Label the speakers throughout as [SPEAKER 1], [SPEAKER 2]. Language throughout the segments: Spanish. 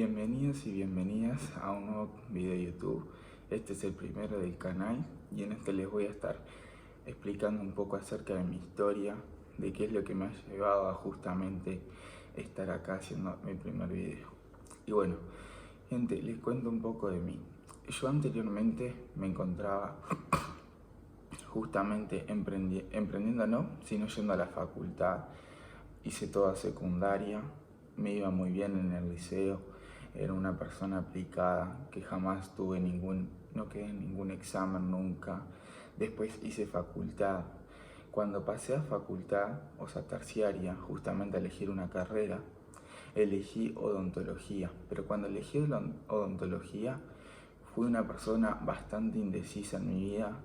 [SPEAKER 1] Bienvenidos y bienvenidas a un nuevo video de YouTube. Este es el primero del canal y en este les voy a estar explicando un poco acerca de mi historia, de qué es lo que me ha llevado a justamente estar acá haciendo mi primer video. Y bueno, gente, les cuento un poco de mí. Yo anteriormente me encontraba justamente emprendiendo no, sino yendo a la facultad. Hice toda secundaria, me iba muy bien en el liceo, era una persona aplicada que jamás no quedé en ningún examen nunca. Después hice facultad. Cuando pasé a facultad, o sea, terciaria, justamente a elegir una carrera, elegí odontología. Pero cuando elegí odontología, fui una persona bastante indecisa en mi vida,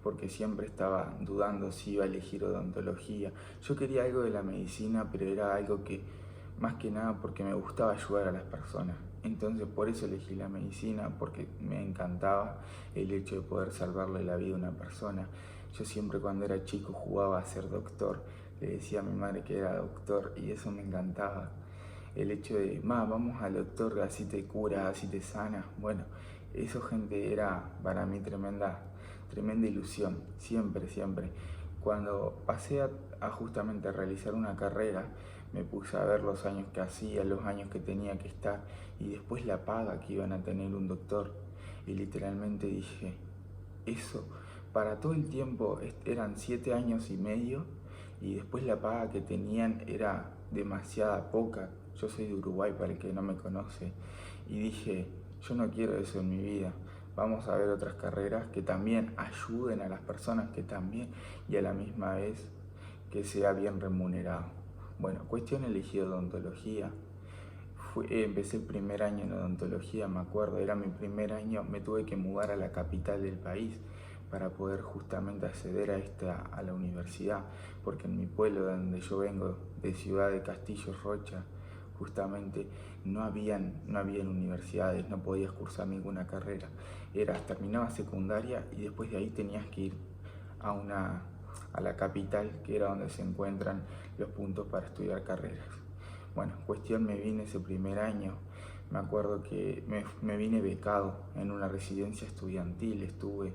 [SPEAKER 1] porque siempre estaba dudando si iba a elegir odontología. Yo quería algo de la medicina, pero era algo que, más que nada, porque me gustaba ayudar a las personas. Entonces por eso elegí la medicina, porque me encantaba el hecho de poder salvarle la vida a una persona. Yo siempre cuando era chico jugaba a ser doctor, le decía a mi madre que era doctor y eso me encantaba. El hecho de, vamos al doctor, así te cura, así te sana. Bueno, eso, gente, era para mí tremenda ilusión, siempre, siempre. Cuando pasé a justamente realizar una carrera, me puse a ver los años que hacía, los años que tenía que estar y después la paga que iban a tener un doctor. Y literalmente dije, eso, para todo el tiempo eran 7 años y medio y después la paga que tenían era demasiada poca. Yo soy de Uruguay, para el que no me conoce, y dije, yo no quiero eso en mi vida. Vamos a ver otras carreras que también ayuden a las personas, que también, y a la misma vez que sea bien remunerado. Bueno, cuestión elegí odontología. Empecé el primer año en odontología, me acuerdo, era mi primer año, me tuve que mudar a la capital del país para poder justamente acceder a la universidad, porque en mi pueblo, de donde yo vengo, de Ciudad de Castillo Rocha, justamente no habían universidades, no podías cursar ninguna carrera. Terminaba secundaria y después de ahí tenías que ir a la capital, que era donde se encuentran los puntos para estudiar carreras. Bueno, cuestión, me vine ese primer año, me acuerdo que me vine becado en una residencia estudiantil, estuve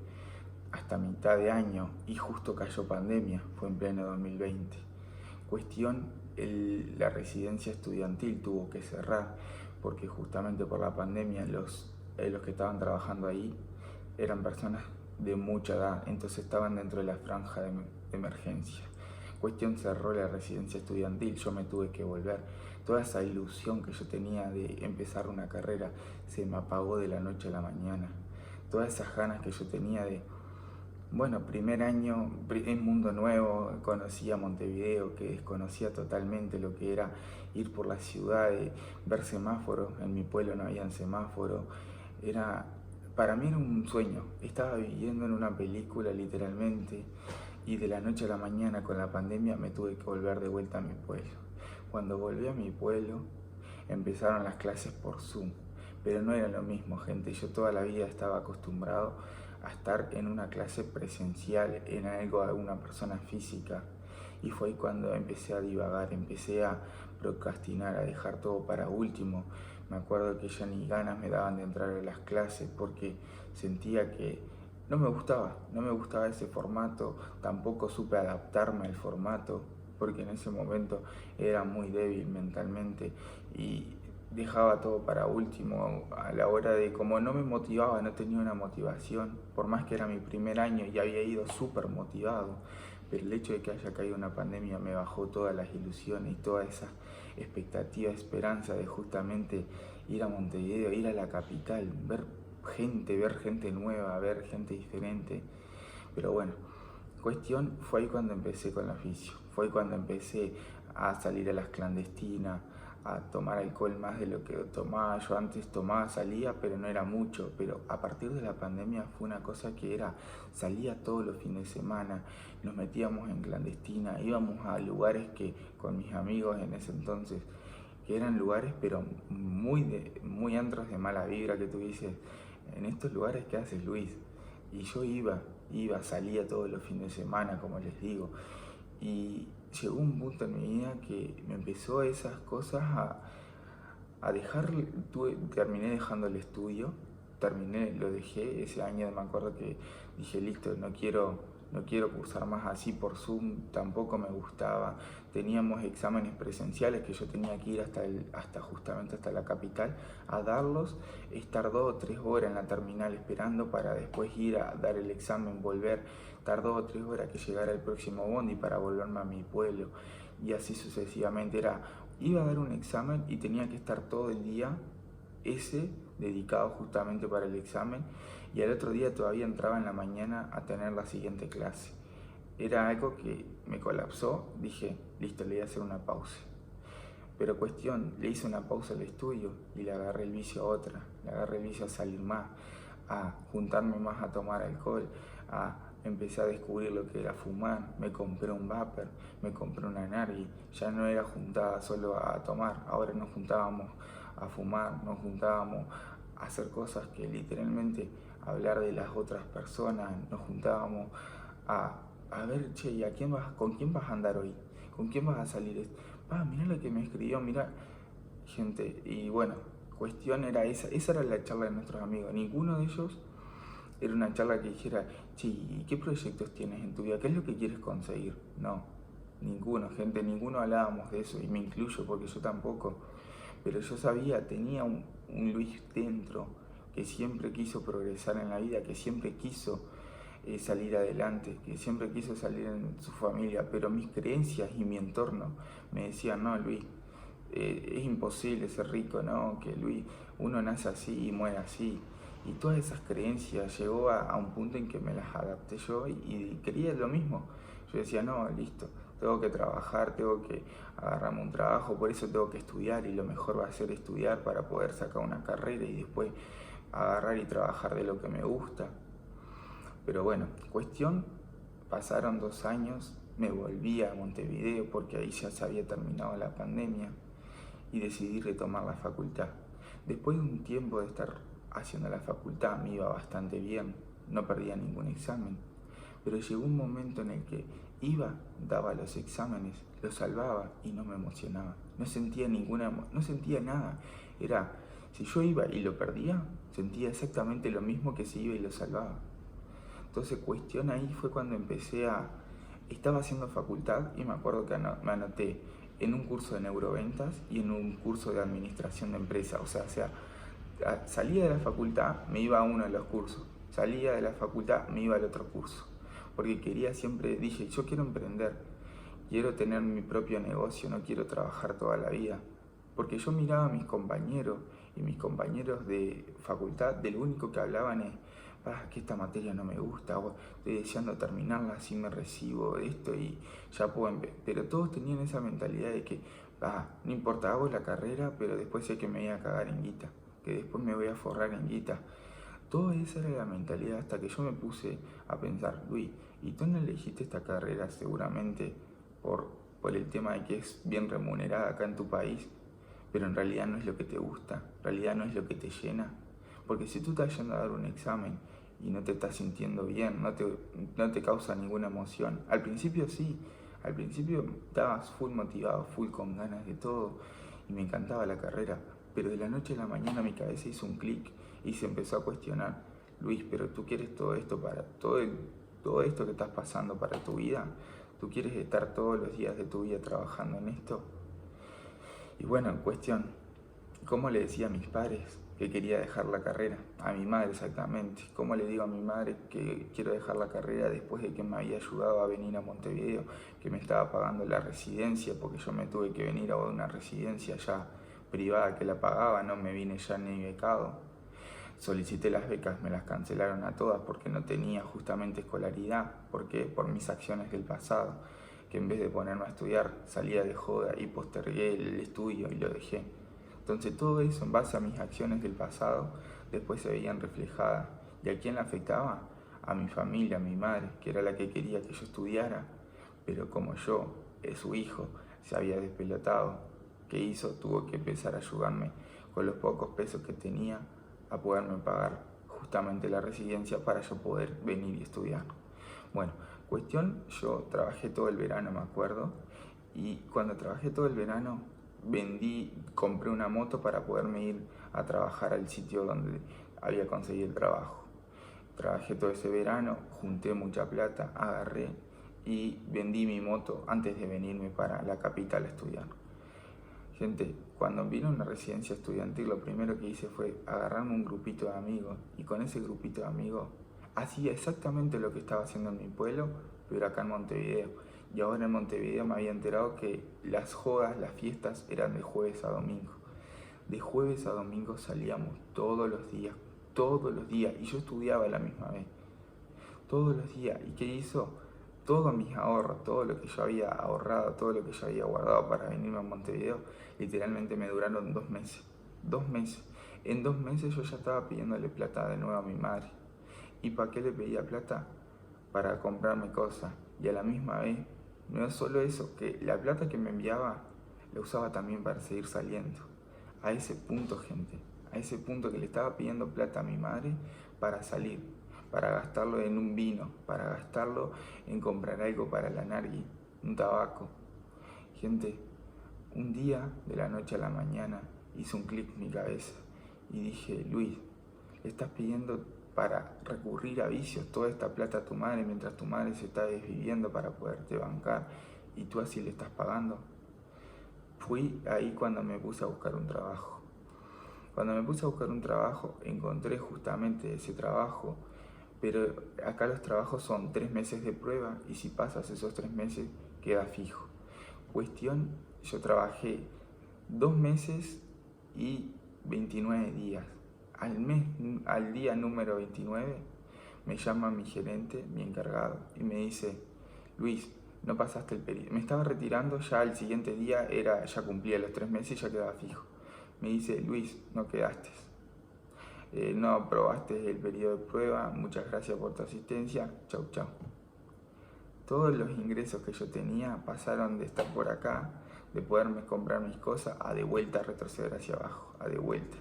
[SPEAKER 1] hasta mitad de año y justo cayó pandemia, fue en pleno 2020. Cuestión, la residencia estudiantil tuvo que cerrar porque justamente por la pandemia los que estaban trabajando ahí eran personas de mucha edad, entonces estaban dentro de la franja de emergencia. Cuestión, cerró la residencia estudiantil, yo me tuve que volver. Toda esa ilusión que yo tenía de empezar una carrera se me apagó de la noche a la mañana. Todas esas ganas que yo tenía de, bueno, primer año en mundo nuevo, conocí a Montevideo, que desconocía totalmente lo que era ir por la ciudad, ver semáforos. En mi pueblo no habían semáforos. Para mí era un sueño, estaba viviendo en una película literalmente, y de la noche a la mañana con la pandemia me tuve que volver de vuelta a mi pueblo. Cuando volví a mi pueblo empezaron las clases por Zoom, pero no era lo mismo, gente. Yo toda la vida estaba acostumbrado a estar en una clase presencial, en algo de una persona física, y fue ahí cuando empecé a divagar, empecé a procrastinar, a dejar todo para último. Me acuerdo que ya ni ganas me daban de entrar a las clases porque sentía que no me gustaba ese formato, tampoco supe adaptarme al formato porque en ese momento era muy débil mentalmente y dejaba todo para último a la hora de, como no me motivaba, no tenía una motivación, por más que era mi primer año y había ido súper motivado, pero el hecho de que haya caído una pandemia me bajó todas las ilusiones y toda esa expectativa, esperanza de justamente ir a Montevideo, ir a la capital, ver gente nueva, ver gente diferente. Pero bueno, cuestión, fue ahí cuando empecé con el oficio, fue ahí cuando empecé a salir a las clandestinas, a tomar alcohol más de lo que tomaba. Yo antes tomaba, salía, pero no era mucho, pero a partir de la pandemia fue una cosa que era, salía todos los fines de semana, nos metíamos en clandestina, íbamos a lugares que con mis amigos en ese entonces, que eran lugares pero muy antros de mala vibra, que tú dices, en estos lugares, ¿qué haces, Luis? Y yo salía todos los fines de semana, como les digo, y llegó un punto en mi vida que me empezó esas cosas a dejar, terminé dejando el estudio, lo dejé ese año, me acuerdo que dije, listo, no quiero cursar más así por Zoom, tampoco me gustaba. Teníamos exámenes presenciales que yo tenía que ir justamente hasta la capital a darlos, estar 2 o 3 horas en la terminal esperando para después ir a dar el examen, volver, estar 2 o 3 horas que llegara el próximo bondi para volverme a mi pueblo. Y así sucesivamente iba a dar un examen y tenía que estar todo el día ese dedicado justamente para el examen, y al otro día todavía entraba en la mañana a tener la siguiente clase. Era algo que me colapsó, dije, listo, le voy a hacer una pausa. Pero cuestión, le hice una pausa al estudio y le agarré el vicio a otra, le agarré el vicio a salir más, a juntarme más a tomar alcohol, empecé a descubrir lo que era fumar, me compré un vapor, me compré una nargui, ya no era juntada solo a tomar, ahora nos juntábamos a fumar, nos juntábamos a hacer cosas que literalmente hablar de las otras personas, nos juntábamos a ver, che, ¿y con quién vas a andar hoy? ¿Con quién vas a salir? Mirá lo que me escribió, mirá, gente, y bueno, cuestión era esa era la charla de nuestros amigos, ninguno de ellos era una charla que dijera, che, ¿y qué proyectos tienes en tu vida? ¿Qué es lo que quieres conseguir? No, ninguno, gente, ninguno hablábamos de eso, y me incluyo porque yo tampoco. Pero yo sabía, tenía un Luis dentro que siempre quiso progresar en la vida, que siempre quiso salir adelante, que siempre quiso salir en su familia, pero mis creencias y mi entorno me decían, no, Luis, es imposible ser rico, ¿no? Que Luis, uno nace así y muere así. Y todas esas creencias llegó a un punto en que me las adapté yo y quería lo mismo. Yo decía, no, listo, tengo que trabajar, tengo que agarrarme un trabajo, por eso tengo que estudiar y lo mejor va a ser estudiar para poder sacar una carrera y después agarrar y trabajar de lo que me gusta. Pero bueno, cuestión, pasaron 2 años, me volví a Montevideo porque ahí ya se había terminado la pandemia y decidí retomar la facultad. Después de un tiempo de estar haciendo la facultad me iba bastante bien, no perdía ningún examen, pero llegó un momento en el que daba los exámenes, los salvaba y no me emocionaba, no sentía no sentía nada. Si yo iba y lo perdía, sentía exactamente lo mismo que si iba y lo salvaba. Entonces cuestión ahí fue cuando estaba haciendo facultad y me acuerdo que me anoté en un curso de neuroventas y en un curso de administración de empresas. O sea, salía de la facultad, me iba a uno de los cursos, salía de la facultad, me iba al otro curso, porque dije, yo quiero emprender, quiero tener mi propio negocio, no quiero trabajar toda la vida, porque yo miraba a mis compañeros y mis compañeros de facultad, de lo único que hablaban es, que esta materia no me gusta, o estoy deseando terminarla, así me recibo de esto y ya puedo pero todos tenían esa mentalidad de que, no importa, hago la carrera, pero después sé que me voy a cagar en guita, que después me voy a forrar en guita. Toda esa era la mentalidad hasta que yo me puse a pensar, Luis, ¿y tú no elegiste esta carrera seguramente por el tema de que es bien remunerada acá en tu país, pero en realidad no es lo que te gusta, en realidad no es lo que te llena? Porque si tú estás yendo a dar un examen y no te estás sintiendo bien, no te causa ninguna emoción, al principio sí, al principio estabas full motivado, full con ganas de todo y me encantaba la carrera, pero de la noche a la mañana mi cabeza hizo un clic y se empezó a cuestionar, Luis, pero tú quieres todo esto para todo esto que estás pasando para tu vida, tú quieres estar todos los días de tu vida trabajando en esto. Y bueno, en cuestión, ¿cómo le decía a mis padres que quería dejar la carrera? A mi madre exactamente. ¿Cómo le digo a mi madre que quiero dejar la carrera después de que me había ayudado a venir a Montevideo, que me estaba pagando la residencia, porque yo me tuve que venir a una residencia ya privada que la pagaba, no me vine ya ni becado? Solicité las becas, me las cancelaron a todas porque no tenía justamente escolaridad, porque por mis acciones del pasado, que en vez de ponerme a estudiar salía de joda y postergué el estudio y lo dejé. Entonces todo eso en base a mis acciones del pasado después se veían reflejadas. ¿Y a quién le afectaba? A mi familia, a mi madre, que era la que quería que yo estudiara, pero como yo, su hijo, se había despelotado, ¿qué hizo? Tuvo que empezar a ayudarme con los pocos pesos que tenía a poderme pagar justamente la residencia para yo poder venir y estudiar. Bueno, cuestión, yo trabajé todo el verano, me acuerdo, y cuando trabajé todo el verano compré una moto para poderme ir a trabajar al sitio donde había conseguido el trabajo. Trabajé todo ese verano, junté mucha plata, agarré y vendí mi moto antes de venirme para la capital a estudiar. Gente, cuando vine a una residencia estudiantil, lo primero que hice fue agarrarme un grupito de amigos y con ese grupito de amigos hacía exactamente lo que estaba haciendo en mi pueblo, pero acá en Montevideo. Y ahora en Montevideo me había enterado que las jodas, las fiestas eran de jueves a domingo. De jueves a domingo salíamos todos los días, y yo estudiaba a la misma vez, todos los días. ¿Y qué hizo? Todos mis ahorros, todo lo que yo había ahorrado, todo lo que yo había guardado para venirme a Montevideo, literalmente me duraron 2 meses. 2 meses. En 2 meses yo ya estaba pidiéndole plata de nuevo a mi madre. ¿Y para qué le pedía plata? Para comprarme cosas. Y a la misma vez, no es solo eso, que la plata que me enviaba la usaba también para seguir saliendo. A ese punto, gente, a ese punto que le estaba pidiendo plata a mi madre para salir, para gastarlo en un vino, para gastarlo en comprar algo para la nargui, un tabaco. Gente, un día de la noche a la mañana hizo un clic en mi cabeza y dije: Luis, le estás pidiendo para recurrir a vicios toda esta plata a tu madre mientras tu madre se está desviviendo para poderte bancar y tú así le estás pagando. Fui ahí cuando me puse a buscar un trabajo. Cuando me puse a buscar un trabajo, encontré justamente ese trabajo, pero acá los trabajos son 3 meses de prueba y si pasas esos 3 meses queda fijo. Cuestión, yo trabajé 2 meses y 29 días. Al día número 29, me llama mi gerente, mi encargado, y me dice: Luis, no pasaste el periodo. Me estaba retirando, ya el siguiente día ya cumplía los 3 meses y ya quedaba fijo. Me dice: Luis, no quedaste. No aprobaste el periodo de prueba, muchas gracias por tu asistencia, chau chau. Todos los ingresos que yo tenía pasaron de estar por acá, de poderme comprar mis cosas, a de vuelta a retroceder hacia abajo, a de vuelta.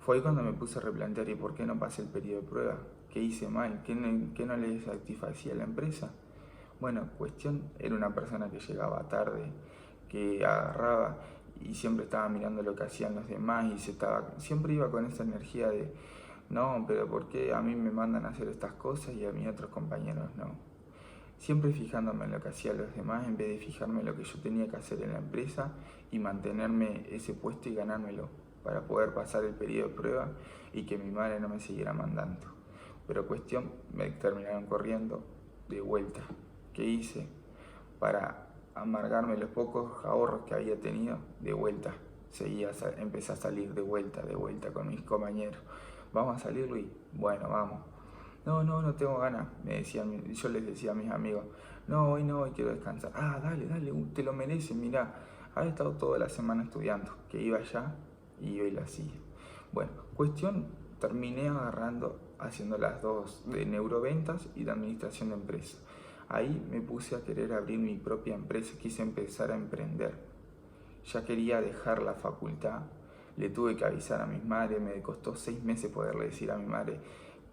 [SPEAKER 1] Fue ahí cuando me puse a replantear: ¿y por qué no pasé el periodo de prueba? ¿Qué hice mal? ¿Qué no le satisfacía a la empresa? Bueno, cuestión, era una persona que llegaba tarde, que agarraba y siempre estaba mirando lo que hacían los demás y siempre iba con esa energía de: no, pero ¿por qué a mí me mandan a hacer estas cosas y a mis otros compañeros no? Siempre fijándome en lo que hacían los demás en vez de fijarme en lo que yo tenía que hacer en la empresa y mantenerme ese puesto y ganármelo para poder pasar el periodo de prueba y que mi madre no me siguiera mandando. Pero cuestión, me terminaron corriendo de vuelta. ¿Qué hice? Para amargarme los pocos ahorros que había tenido, de vuelta. Empecé a salir de vuelta con mis compañeros. ¿Vamos a salir, Luis? Bueno, vamos. No tengo ganas, yo les decía a mis amigos: no, hoy quiero descansar. Ah, dale, te lo mereces, mirá, había estado toda la semana estudiando, que iba allá y hoy la hacía. Bueno, cuestión, terminé haciendo las dos, de neuroventas y de administración de empresas. Ahí me puse a querer abrir mi propia empresa, quise empezar a emprender. Ya quería dejar la facultad, le tuve que avisar a mi madre, me costó 6 meses poderle decir a mi madre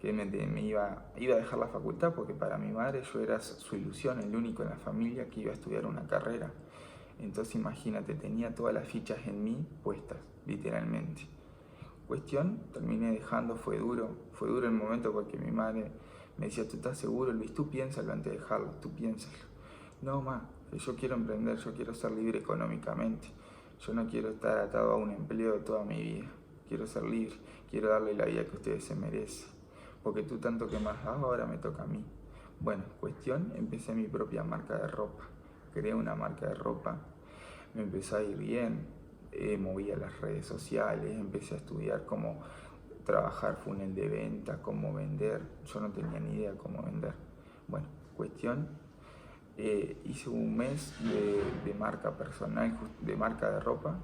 [SPEAKER 1] que me iba a dejar la facultad, porque para mi madre yo era su ilusión, el único en la familia que iba a estudiar una carrera. Entonces imagínate, tenía todas las fichas en mí puestas, literalmente. Cuestión, terminé dejando, fue duro el momento porque mi madre me decía: ¿tú estás seguro, Luis? Tú piénsalo antes de dejarlo, tú piénsalo. No, ma, yo quiero emprender, yo quiero ser libre económicamente. Yo no quiero estar atado a un empleo toda mi vida. Quiero ser libre, quiero darle la vida que ustedes se merecen. Porque tú tanto que más das, ahora me toca a mí. Bueno, cuestión, empecé mi propia marca de ropa. Creé una marca de ropa, me empezó a ir bien, movía las redes sociales, empecé a estudiar cómo trabajar funnel de venta, cómo vender. Yo no tenía ni idea cómo vender. Bueno, cuestión, hice un mes de marca personal, de marca de ropa,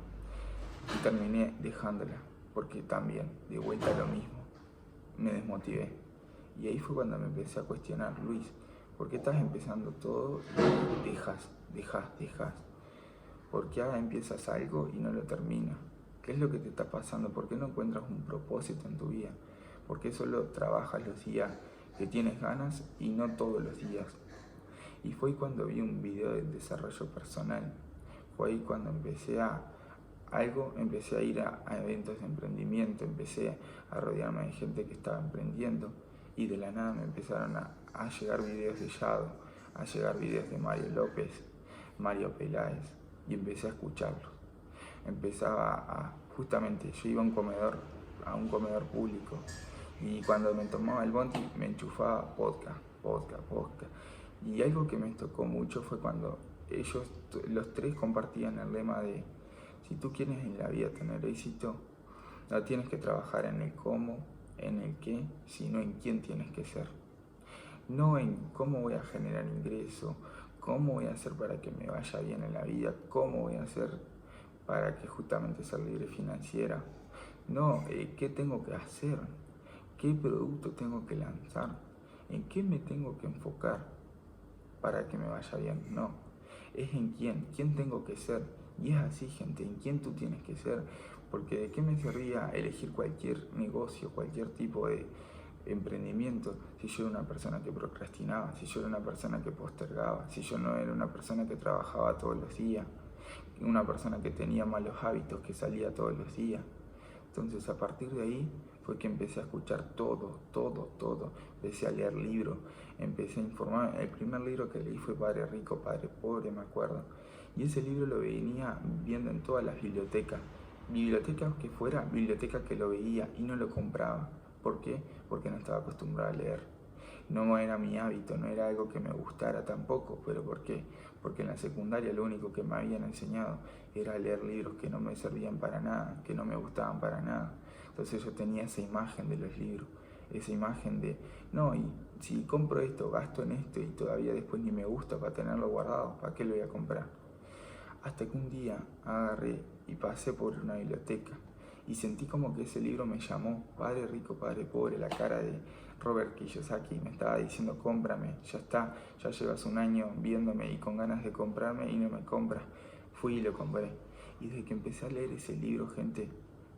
[SPEAKER 1] y terminé dejándola, porque también, de vuelta a lo mismo, me desmotivé. Y ahí fue cuando me empecé a cuestionar: Luis, ¿por qué estás empezando todo y dejas? ¿Por qué ahora empiezas algo y no lo terminas? ¿Qué es lo que te está pasando? ¿Por qué no encuentras un propósito en tu vida? ¿Por qué solo trabajas los días que tienes ganas y no todos los días? Y fue cuando vi un video de desarrollo personal. Fue ahí cuando empecé a algo, empecé a ir a eventos de emprendimiento, empecé a rodearme de gente que estaba emprendiendo y de la nada me empezaron a llegar videos de Yado, a llegar videos de Mario López, Mario Peláez, y empecé a escucharlos. Justamente, yo iba a un comedor público, y cuando me tomaba el bondi me enchufaba podcast. Y algo que me tocó mucho fue cuando ellos, los tres, compartían el lema de: si tú quieres en la vida tener éxito, no tienes que trabajar en el cómo, en el qué, sino en quién tienes que ser. No en cómo voy a generar ingreso, cómo voy a hacer para que me vaya bien en la vida, cómo voy a hacer para que justamente ser libre financiera. No, qué tengo que hacer, qué producto tengo que lanzar, en qué me tengo que enfocar para que me vaya bien. No, es en quién tengo que ser. Y es así, gente, en quién tú tienes que ser. Porque de qué me servía elegir cualquier negocio, cualquier tipo de emprendimiento, si yo era una persona que procrastinaba, si yo era una persona que postergaba, si yo no era una persona que trabajaba todos los días, una persona que tenía malos hábitos, que salía todos los días. Entonces, a partir de ahí fue que empecé a escuchar todo. Empecé a leer libros, empecé a informar. El primer libro que leí fue Padre Rico, Padre Pobre, me acuerdo. Y ese libro lo venía viendo en todas las bibliotecas. Bibliotecas que fuera, biblioteca que lo veía y no lo compraba. ¿Por qué? Porque no estaba acostumbrado a leer. No era mi hábito, no era algo que me gustara tampoco. ¿Pero por qué? Porque en la secundaria lo único que me habían enseñado era leer libros que no me servían para nada, que no me gustaban para nada. Entonces yo tenía esa imagen de los libros, esa imagen de, no, y si compro esto, gasto en esto y todavía después ni me gusta para tenerlo guardado, ¿para qué lo voy a comprar? Hasta que un día agarré y pasé por una biblioteca y sentí como que ese libro me llamó: Padre Rico, Padre Pobre. La cara de Robert Kiyosaki me estaba diciendo: cómprame, ya está, ya llevas un año viéndome y con ganas de comprarme y no me compras. Fui y lo compré. Y desde que empecé a leer ese libro, gente,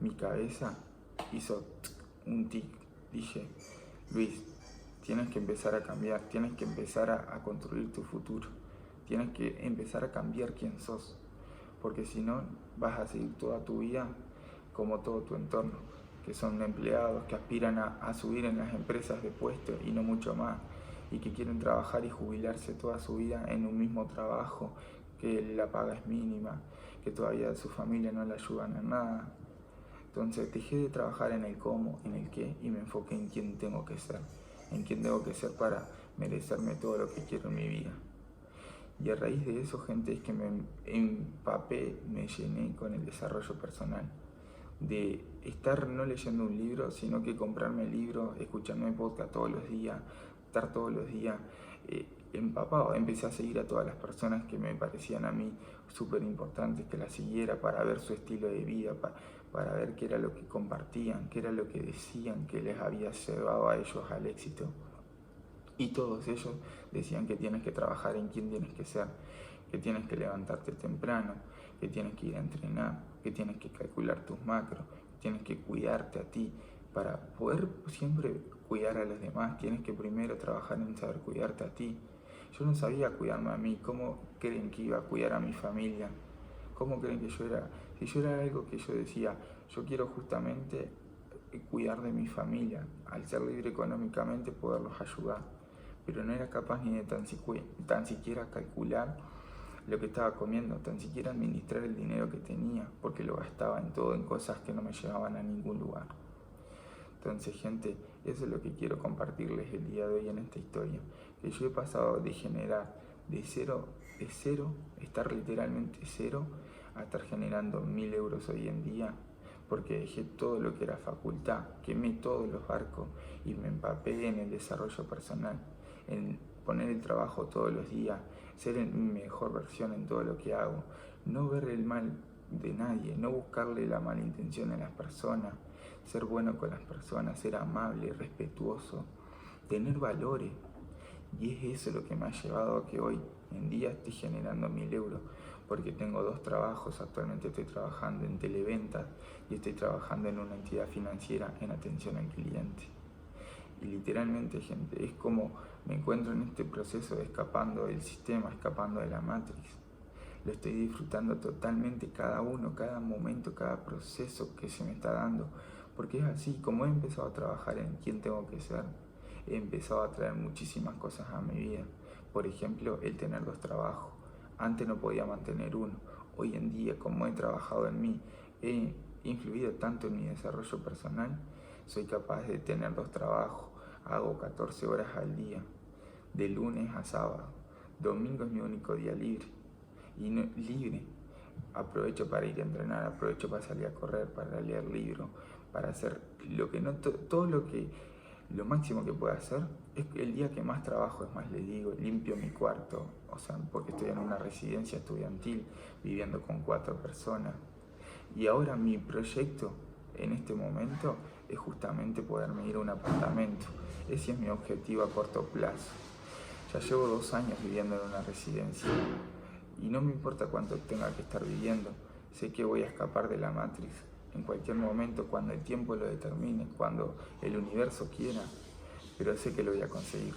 [SPEAKER 1] mi cabeza hizo un tic. Dije: Luis, tienes que empezar a cambiar, tienes que empezar a construir tu futuro, tienes que empezar a cambiar quién sos, porque si no vas a seguir toda tu vida como todo tu entorno, que son empleados que aspiran a subir en las empresas de puesto y no mucho más, y que quieren trabajar y jubilarse toda su vida en un mismo trabajo, que la paga es mínima, que todavía su familia no le ayudan en nada. Entonces dejé de trabajar en el cómo, en el qué, y me enfoqué en quién tengo que ser, en quién tengo que ser para merecerme todo lo que quiero en mi vida. Y a raíz de eso, gente, es que me empapé, me llené con el desarrollo personal. De estar no leyendo un libro, sino que comprarme el libro, escucharme podcast todos los días, estar todos los días empapado. Empecé a seguir a todas las personas que me parecían a mí súper importantes, que las siguiera para ver su estilo de vida, para ver qué era lo que compartían, qué era lo que decían que les había llevado a ellos al éxito. Y todos ellos decían que tienes que trabajar en quién tienes que ser, que tienes que levantarte temprano, que tienes que ir a entrenar, que tienes que calcular tus macros, que tienes que cuidarte a ti. Para poder siempre cuidar a los demás, tienes que primero trabajar en saber cuidarte a ti. Yo no sabía cuidarme a mí. ¿Cómo creen que iba a cuidar a mi familia? ¿Cómo creen que yo era? Si yo era algo que yo decía, yo quiero justamente cuidar de mi familia, al ser libre económicamente poderlos ayudar, pero no era capaz ni de tan siquiera calcular lo que estaba comiendo, tan siquiera administrar el dinero que tenía, porque lo gastaba en todo, en cosas que no me llevaban a ningún lugar. Entonces, gente, eso es lo que quiero compartirles el día de hoy en esta historia, que yo he pasado de generar de cero, estar literalmente cero, a estar generando 1000 euros hoy en día, porque dejé todo lo que era facultad, quemé todos los barcos y me empapé en el desarrollo personal, en poner el trabajo todos los días, ser mi mejor versión en todo lo que hago, no ver el mal de nadie, no buscarle la mala intención a las personas, ser bueno con las personas, ser amable, respetuoso, tener valores. Y es eso lo que me ha llevado a que hoy en día estoy generando 1000 euros, porque tengo 2 trabajos. Actualmente estoy trabajando en televentas y estoy trabajando en una entidad financiera en atención al cliente. Y literalmente, gente, es como me encuentro en este proceso de escapando del sistema, escapando de la Matrix. lo estoy disfrutando totalmente, cada uno, cada momento, cada proceso que se me está dando, porque es así, como he empezado a trabajar en quién tengo que ser, he empezado a traer muchísimas cosas a mi vida. Por ejemplo, el tener 2 trabajos. Antes no podía mantener uno. Hoy en día, como he trabajado en mí, he influido tanto en mi desarrollo personal, soy capaz de tener 2 trabajos. Hago 14 horas al día, de lunes a sábado. Domingo es mi único día libre. Y no, libre. Aprovecho para ir a entrenar, aprovecho para salir a correr, para leer libros, para hacer lo que no, todo lo máximo que puedo hacer. Es el día que más trabajo, es más, le digo, limpio mi cuarto, o sea, porque estoy en una residencia estudiantil, viviendo con 4 personas. Y ahora mi proyecto, en este momento, es justamente poderme ir a un apartamento. Ese es mi objetivo a corto plazo. Ya llevo 2 años viviendo en una residencia y no me importa cuánto tenga que estar viviendo. Sé que voy a escapar de la Matrix en cualquier momento, cuando el tiempo lo determine, cuando el universo quiera, pero sé que lo voy a conseguir.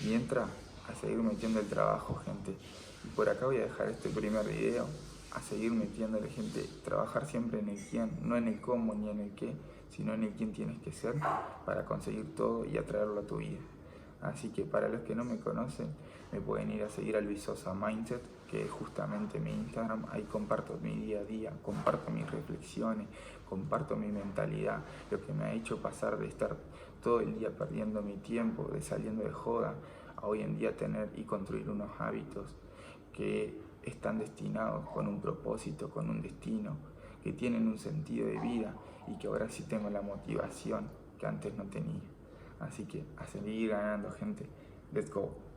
[SPEAKER 1] Mientras, a seguir metiendo el trabajo, gente. Y por acá voy a dejar este primer video, a seguir metiéndole, gente. Trabajar siempre en el quién, no en el cómo ni en el qué, sino en el quién tienes que ser para conseguir todo y atraerlo a tu vida. Así que para los que no me conocen, me pueden ir a seguir a Luis Sosa Mindset, que es justamente mi Instagram. Ahí comparto mi día a día, comparto mis reflexiones, comparto mi mentalidad, lo que me ha hecho pasar de estar todo el día perdiendo mi tiempo, de saliendo de joda, a hoy en día tener y construir unos hábitos que están destinados con un propósito, con un destino, que tienen un sentido de vida y que ahora sí tengo la motivación que antes no tenía. Así que a seguir ganando, gente. Let's go.